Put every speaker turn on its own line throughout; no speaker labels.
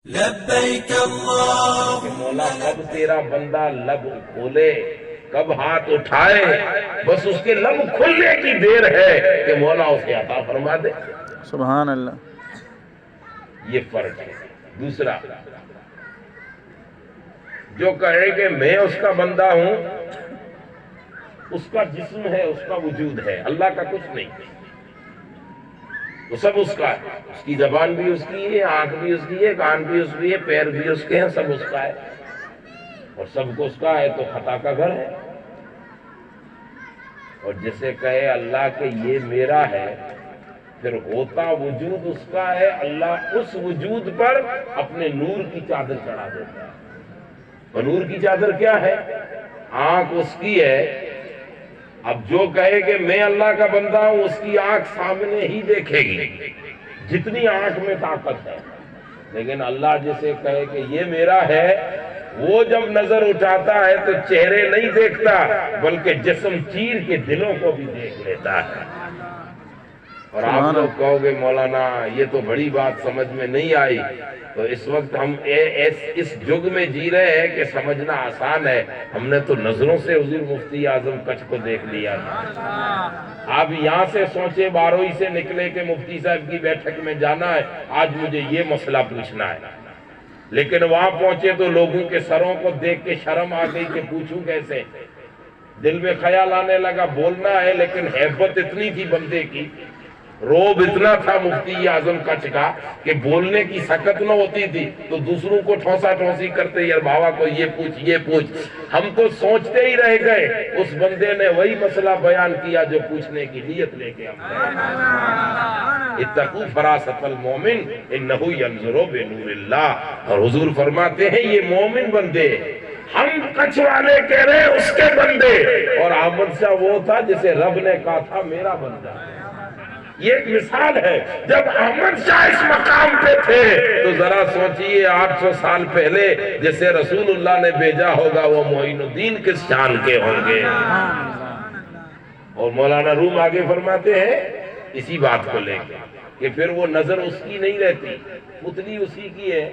لبیک اللہ.
کہ مولا کب تیرا بندہ لب کھولے، کب ہاتھ اٹھائے، بس اس کے لب کھلنے کی دیر ہے کہ مولا اسے عطا فرما دے.
سبحان اللہ.
یہ فرق ہے. دوسرا، جو کہے کہ میں اس کا بندہ ہوں، اس کا جسم ہے، اس کا وجود ہے، اللہ کا کچھ نہیں. وہ سب اس کا ہے. اس کی زبان بھی اس کی ہے، آنکھ بھی اس کی ہے، کان بھی اس کی ہے، پیر بھی اس کے ہیں، سب اس کا ہے. اور سب کو اس کا ہے تو خطا کا گھر ہے. اور جسے کہے اللہ کہ یہ میرا ہے، پھر ہوتا وجود اس کا ہے، اللہ اس وجود پر اپنے نور کی چادر چڑھا دیتا ہے. اور نور کی چادر کیا ہے؟ آنکھ اس کی ہے. اب جو کہے کہ میں اللہ کا بندہ ہوں، اس کی آنکھ سامنے ہی دیکھے گی جتنی آنکھ میں طاقت ہے. لیکن اللہ جسے کہے کہ یہ میرا ہے، وہ جب نظر اٹھاتا ہے تو چہرے نہیں دیکھتا بلکہ جسم چیر کے دلوں کو بھی دیکھ لیتا ہے. اور آپ لوگ کہو گے مولانا یہ تو بڑی بات سمجھ میں نہیں آئی، تو اس وقت ہم اس جگ میں جی رہے ہیں کہ سمجھنا آسان ہے. ہم نے تو نظروں سے حضور مفتی اعظم کچھ کو دیکھ لیا. آپ یہاں سے سوچے باروئی سے نکلے کہ مفتی صاحب کی بیٹھک میں جانا ہے، آج مجھے یہ مسئلہ پوچھنا ہے. لیکن وہاں پہنچے تو لوگوں کے سروں کو دیکھ کے شرم آ گئی کہ پوچھوں کیسے. دل میں خیال آنے لگا بولنا ہے، لیکن ہیبت اتنی تھی بندے کی، روب اتنا تھا مفتی اعظم کچھ کا کہ بولنے کی سکت نہ ہوتی تھی تو دوسروں کو ٹھونسا ٹھونسی کرتے یار بابا کو یہ پوچھ یہ پوچھ. ہم تو سوچتے ہی رہ گئے. اس بندے نے وہی مسئلہ بیان کیا جو پوچھنے کی نیت لے کے ہم اتقوا فراست المومن انہ ینظر بنور اللہ. اور حضور فرماتے ہیں یہ مومن بندے، ہم کچھ والے کہہ رہے ہیں اس کے بندے، اور احمد شاہ وہ تھا جسے رب نے کہا تھا میرا بندہ. یہ ایک مثال ہے. جب احمد شاہ اس مقام پہ تھے تو ذرا سوچئے 800 سال پہلے جسے رسول اللہ نے بھیجا ہوگا وہ معین الدین کس شان کے ہوں گے. اور مولانا روم آگے فرماتے ہیں اسی بات کو لے کے کہ پھر وہ نظر اس کی نہیں رہتی، پتلی اسی کی ہے،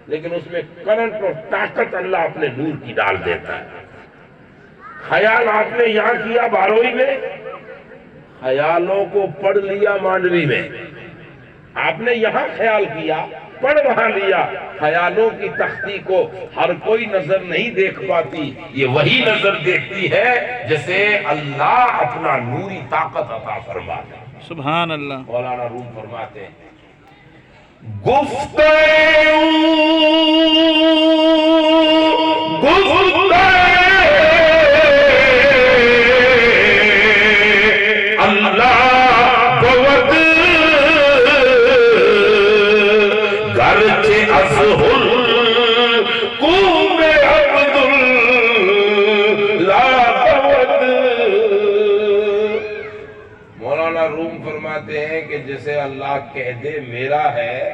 لیکن اس میں کرنٹ اور طاقت اللہ اپنے نور کی ڈال دیتا ہے. خیال آپ نے یہاں کیا باروئی میں، خیالوں کو پڑھ لیا مانڈوی میں. آپ نے یہاں خیال کیا، پڑھ وہاں لیا. خیالوں کی تختی کو ہر کوئی نظر نہیں دیکھ پاتی، یہ وہی نظر دیکھتی ہے جسے اللہ اپنا نوری طاقت عطا فرماتا ہے.
سبحان اللہ.
مولانا روم فرماتے ہیں مولانا روم فرماتے ہیں کہ جسے اللہ کہہ دے میرا ہے،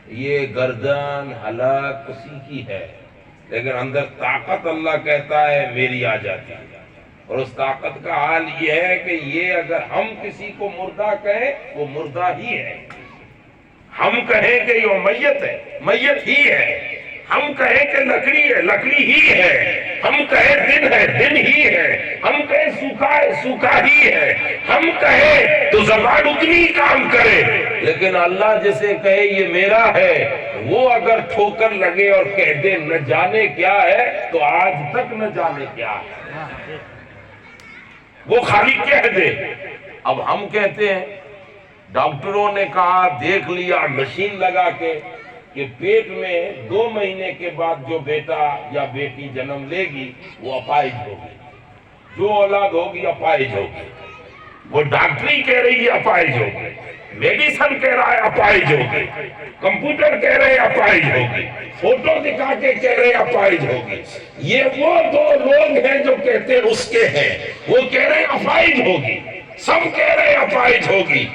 یہ گردن حلق اسی کی ہے، لیکن اندر طاقت اللہ کہتا ہے میری آ جاتی ہے. اور اس طاقت کا حال یہ ہے کہ یہ اگر ہم کسی کو مردہ کہیں وہ مردہ ہی ہے، ہم کہیں کہ یہ میت ہے میت ہی ہے، ہم کہیں کہ لکڑی ہے لکڑی ہی ہے، ہم کہیں دن ہے دن ہی ہے، ہم کہیں سوکھا ہے سوکھا ہی ہے، ہم کہیں تو زبان اتنی کام کرے. لیکن اللہ جسے کہے یہ میرا ہے، وہ اگر ٹھوکر لگے اور کہہ دے نہ جانے کیا ہے تو آج تک نہ جانے کیا ہے، وہ خالی کہہ دے. اب ہم کہتے ہیں ڈاکٹروں نے کہا دیکھ لیا مشین لگا کے کہ پیٹ میں 2 مہینے کے بعد جو بیٹا یا بیٹی جنم لے گی وہ اپائج ہوگی، جو اولاد ہوگی اپائج ہوگی. وہ ڈاکٹری کہہ رہی ہے اپائج ہوگی، میڈیسن کہہ رہا ہے اپائج ہوگی، کمپیوٹر کہہ رہے ہیں اپائج ہوگی، فوٹو دکھا کے کہہ رہے ہیں اپائج ہوگی. یہ وہ 2 لوگ ہیں جو کہتے ہیں اس کے ہیں، وہ کہہ رہے ہیں اپائج ہوگی، سب کہہ رہے ہیں اپائج ہوگی.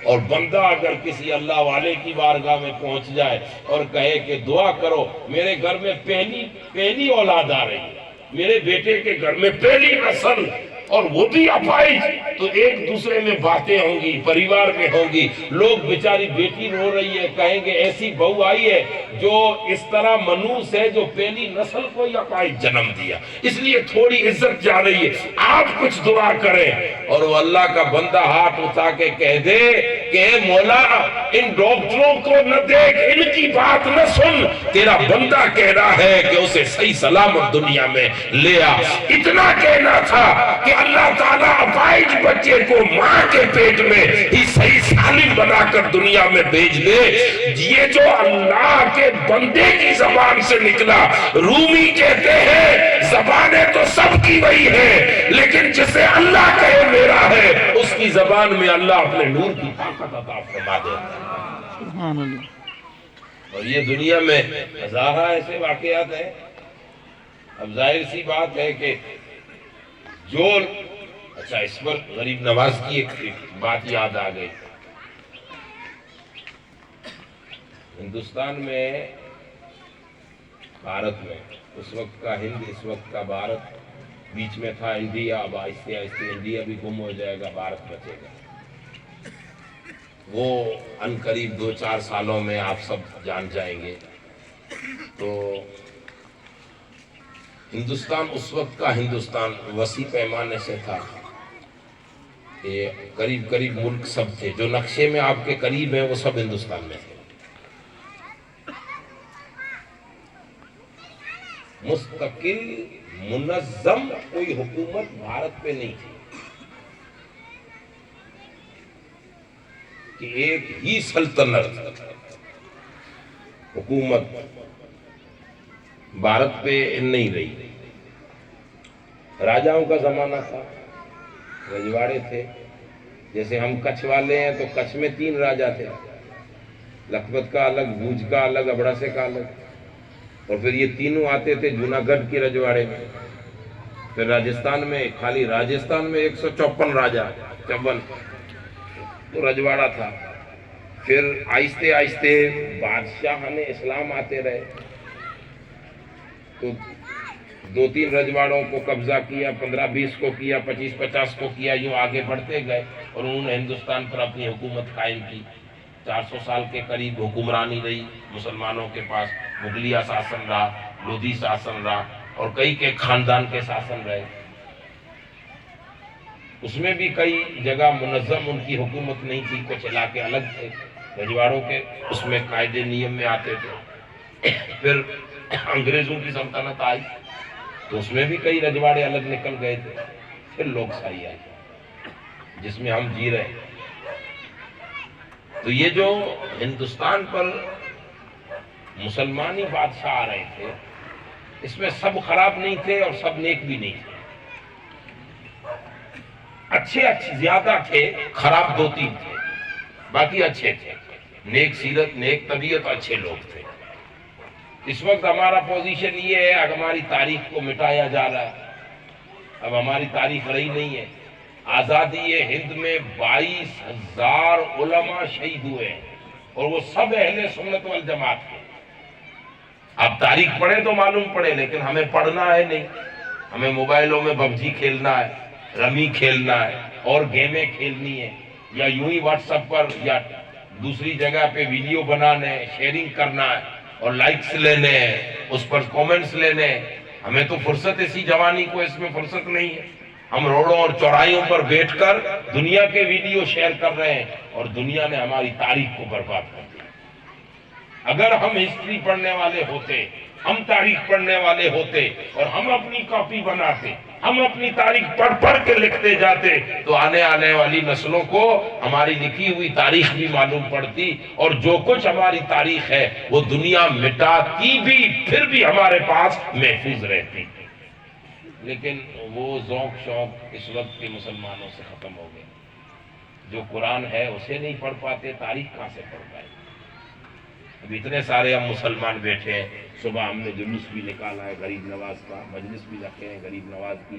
اور بندہ اگر کسی اللہ والے کی بارگاہ میں پہنچ جائے اور کہے کہ دعا کرو میرے گھر میں پہلی اولاد آ رہی ہے، میرے بیٹے کے گھر میں پہلی نسل اور وہ بھی اپائج، تو ایک دوسرے میں باتیں ہوں گی، پریوار میں ہوں گی، لوگ بیچاری بیٹی رو رہی ہے کہیں گے ایسی بہو آئی ہے جو اس طرح منوس ہے جو پہلی نسل کو ہی اپائج جنم دیا، اس لیے تھوڑی عزت جا رہی ہے، آپ کچھ دعا کریں۔ اور وہ اللہ کا بندہ ہاتھ اٹھا کے کہہ دے کہ اے مولا ان ڈاکٹروں کو نہ دیکھ، ان کی بات نہ سن، تیرا بندہ کہہ رہا ہے کہ اسے صحیح سلامت دنیا میں لے آ۔ اتنا کہنا تھا کہ اللہ تعالیٰ اپائج بچے کو ماں کے پیٹ میں ہی صحیح سالم بنا کر دنیا میں بھیج دے۔ یہ جو اللہ کے بندے کی زبان سے نکلا، رومی کہتے ہیں زبانیں تو سب کی وہی ہے، لیکن جسے اللہ کہے میرا ہے، اس کی زبان میں اللہ اپنے نور کی طاقت عطا فرما دیتا ہے۔
سبحان اللہ۔
اور یہ دنیا میں ہزارہ ایسے واقعات ہیں۔ اب ظاہر سی بات ہے کہ جو اچھا اس پر غریب نواز کی ایک بات یاد آ گئی۔ ہندوستان میں، بھارت میں، اس وقت کا ہند، اس وقت کا بھارت، بیچ میں تھا انڈیا، اب آہستہ آہستہ انڈیا بھی گم ہو جائے گا، بھارت بچے گا۔ وہ ان قریب 2-4 سالوں میں آپ سب جان جائیں گے۔ تو ہندوستان اس وقت کا ہندوستان وسیع پیمانے سے تھا، یہ قریب قریب ملک سب تھے جو نقشے میں آپ کے قریب ہیں، وہ سب ہندوستان میں تھے۔ مستقل منظم کوئی حکومت بھارت پہ نہیں تھی کہ ایک ہی سلطنت حکومت بھارت پہ نہیں رہی۔ راجاؤں کا زمانہ تھا، رجواڑے تھے، جیسے ہم کچھ والے ہیں تو کچھ میں 3 راجا تھے، لکھپت کا الگ، بھوج کا الگ، ابڑاسے کا الگ، اور پھر یہ تینوں آتے تھے جوناگڑھ کی رجواڑے میں۔ پھر راجستھان میں، خالی راجستھان میں 154 راجا، 54 تو رجواڑا تھا۔ پھر آہستہ آہستہ بادشاہان اسلام آتے رہے، تو 2-3 رجواڑوں کو قبضہ کیا، 15-20 کو کیا، 25-50 کو کیا، یوں آگے بڑھتے گئے اور انہوں نے ہندوستان پر اپنی حکومت قائم کی۔ 400 سال کے قریب حکمرانی رہی مسلمانوں کے پاس، مغلیہ شاسن رہا، لودھی شاسن رہا، اور کئی کے خاندان کے شاسن رہے۔ اس میں بھی کئی جگہ منظم ان کی حکومت نہیں تھی، کچھ علاقے الگ تھے رجواڑوں کے، اس میں قاعدے نیم میں آتے تھے۔ پھر انگریزوں کی سلطنت آئی تو اس میں بھی کئی رجواڑے الگ نکل گئے تھے۔ پھر لوک شاہی آئی جس میں ہم جی رہے ہیں۔ تو یہ جو ہندوستان پر مسلمانی بادشاہ آ رہے تھے، اس میں سب خراب نہیں تھے اور سب نیک بھی نہیں تھے، اچھے زیادہ تھے، خراب 2-3 تھے، باقی اچھے تھے، نیک سیرت، نیک طبیعت، اچھے لوگ تھے۔ اس وقت ہمارا پوزیشن یہ ہے، اب ہماری تاریخ کو مٹایا جا رہا ہے، اب ہماری تاریخ رہی نہیں ہے۔ آزادی ہند میں 22,000 علماء شہید ہوئے ہیں اور وہ سب اہل سنت والجماعت کے۔ آپ تاریخ پڑھیں تو معلوم پڑے، لیکن ہمیں پڑھنا ہے نہیں، ہمیں موبائلوں میں PUBG کھیلنا ہے، رمی کھیلنا ہے، اور گیمیں کھیلنی ہے، یا یوں ہی واٹس ایپ پر یا دوسری جگہ پہ ویڈیو بنانے، شیئرنگ کرنا ہے اور لائکس لینے ہیں، اس پر کومنٹس لینے ہیں۔ ہمیں تو فرصت، اسی جوانی کو اس میں فرصت نہیں ہے۔ ہم روڈوں اور چوراہیوں پر بیٹھ کر دنیا کے ویڈیو شیئر کر رہے ہیں اور دنیا نے ہماری تاریخ کو برباد کر دیا۔ اگر ہم ہسٹری پڑھنے والے ہوتے، ہم تاریخ پڑھنے والے ہوتے اور ہم اپنی کاپی بناتے، ہم اپنی تاریخ پڑھ کے لکھتے جاتے، تو آنے والی نسلوں کو ہماری لکھی ہوئی تاریخ بھی معلوم پڑتی، اور جو کچھ ہماری تاریخ ہے وہ دنیا مٹاتی بھی پھر بھی ہمارے پاس محفوظ رہتی۔ لیکن وہ ذوق شوق اس وقت کے مسلمانوں سے ختم ہو گئے۔ جو قرآن ہے اسے نہیں پڑھ پاتے، تاریخ کہاں سے پڑھ پائے؟ اب اتنے سارے ہم مسلمان بیٹھے ہیں، صبح ہم نے جلوس بھی نکالا ہے غریب نواز کا، مجلس بھی رکھے ہیں غریب نواز کی۔